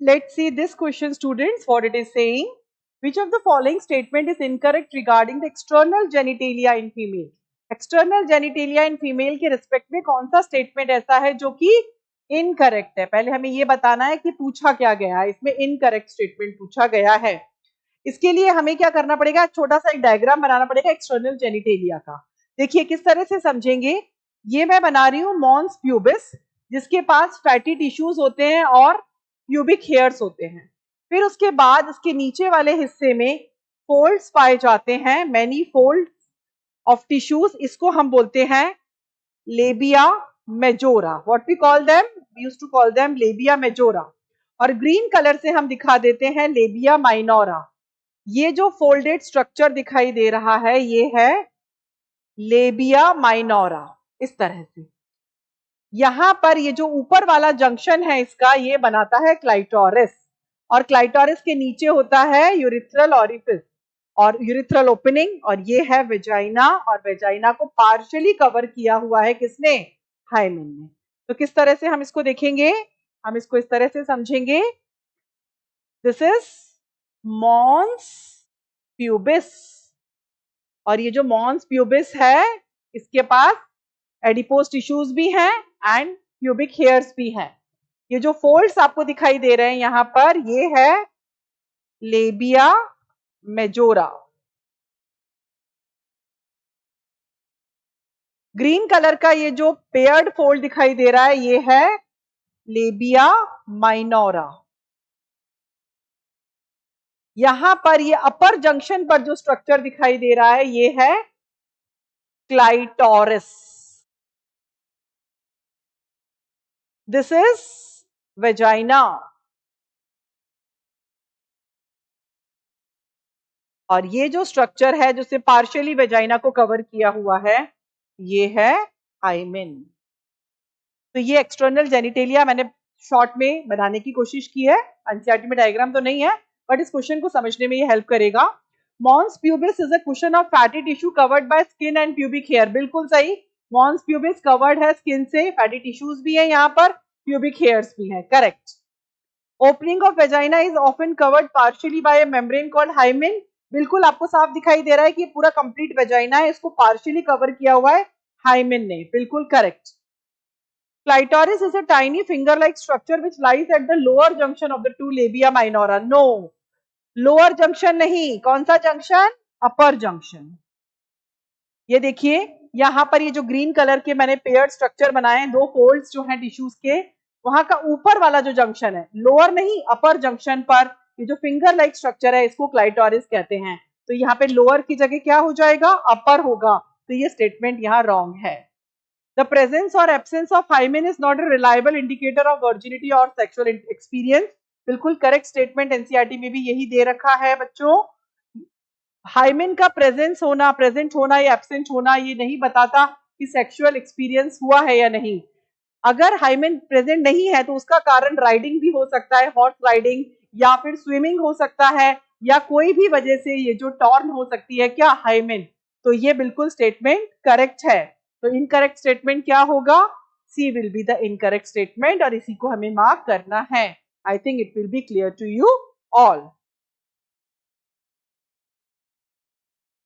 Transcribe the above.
Let's see this question, students, what it is saying. Which of the following statement is incorrect regarding the external genitalia in female? External genitalia in female के respect में कौन सा statement ऐसा है जो कि incorrect है? पहले हमें ये बताना है कि पूछा क्या गया है, इसमें इनकरेक्ट स्टेटमेंट पूछा गया है। इसके लिए हमें क्या करना पड़ेगा, छोटा सा एक डायग्राम बनाना पड़ेगा एक्सटर्नल जेनिटेलिया का। देखिए किस तरह से समझेंगे, ये मैं बना रही हूँ मॉन्स प्यूबिस, जिसके पास फैटी टिश्यूज होते हैं और प्यूबिक हेयर्स होते हैं। फिर उसके बाद इसके नीचे वाले हिस्से में फोल्ड्स पाए जाते हैं, मैनी फोल्ड ऑफ टिश्यूज, इसको हम बोलते हैं labia majora. What we call them, we used to call them labia majora. और ग्रीन कलर से हम दिखा देते हैं लेबिया माइनोरा। ये जो फोल्डेड स्ट्रक्चर दिखाई दे रहा है ये है लेबिया माइनोरा, इस तरह से। यहां पर ये जो ऊपर वाला जंक्शन है इसका, ये बनाता है क्लाइटोरिस, और क्लाइटोरिस के नीचे होता है यूरिथ्रल ओरिफिस और यूरिथ्रल ओपनिंग, और ये है वेजाइना, और वेजाइना को पार्शियली कवर किया हुआ है किसने, हाइमेन ने। तो किस तरह से हम इसको देखेंगे, हम इसको इस तरह से समझेंगे, दिस इज मॉन्स प्यूबिस, और ये जो मॉन्स प्यूबिस है इसके पास एडिपोज टिश्यूज भी हैं एंड प्यूबिक हेयर्स भी हैं। ये जो फोल्ड्स आपको दिखाई दे रहे हैं यहां पर, ये है लेबिया मेजोरा। ग्रीन कलर का ये जो पेयर्ड फोल्ड दिखाई दे रहा है ये है लेबिया माइनोरा। यहां पर ये अपर जंक्शन पर जो स्ट्रक्चर दिखाई दे रहा है ये है क्लाइटोरिस। दिस इज वेजाइना, और ये जो स्ट्रक्चर है जिससे पार्शियली वेजाइना को कवर किया हुआ है ये है हाइमेन। तो ये एक्सटर्नल जेनिटेलिया मैंने शॉर्ट में बनाने की कोशिश की है, एनसीईआरटी में डायग्राम तो नहीं है बट इस क्वेश्चन को समझने में ये हेल्प करेगा। Mons pubis is a cushion of fatty tissue covered by skin and pubic hair. बिल्कुल सही, मॉन्स प्यूबिस कवर्ड है स्किन से, फैटी टिश्यूज भी है यहाँ पर, प्यूबिक हेयर्स भी है, correct. Opening of vagina is often covered partially by a membrane called hymen. बिल्कुल आपको साफ दिखाई दे रहा है कि पूरा कंप्लीट वेजाइना है, इसको पार्शियली कवर किया हुआ है हाइमेन ने, बिल्कुल correct. Clitoris is a tiny finger-like structure which lies at the lower junction of the two labia minora. No, lower junction नहीं, कौन सा जंक्शन, अपर जंक्शन। ये देखिए यहाँ पर ये जो ग्रीन कलर के मैंने पेयर्ड स्ट्रक्चर बनाए हैं, दो फोल्ड्स जो हैं टिश्यूज के, वहां का ऊपर वाला जो जंक्शन है, लोअर नहीं अपर जंक्शन पर ये जो फिंगर लाइक स्ट्रक्चर है इसको क्लाइटोरिस कहते हैं। तो यहाँ पे लोअर की जगह क्या हो जाएगा, अपर होगा। तो ये स्टेटमेंट यहाँ रॉन्ग है। The presence or absence of hymen is not a reliable indicator of virginity or sexual experience. बिल्कुल करेक्ट स्टेटमेंट, एनसीईआरटी में भी यही दे रखा है बच्चों। हाइमेन का प्रेजेंस होना, प्रेजेंट होना या एब्सेंट होना ये नहीं बताता कि सेक्सुअल एक्सपीरियंस हुआ है या नहीं। अगर हाइमेन प्रेजेंट नहीं है तो उसका कारण राइडिंग भी हो सकता है, हॉर्स राइडिंग, या फिर स्विमिंग हो सकता है, या कोई भी वजह से ये जो टॉर्न हो सकती है क्या, हाइमेन। तो ये बिल्कुल स्टेटमेंट करेक्ट है। तो इनकरेक्ट स्टेटमेंट क्या होगा, C will be the incorrect statement, और इसी को हमें मार्क करना है। I think it will be clear to you all.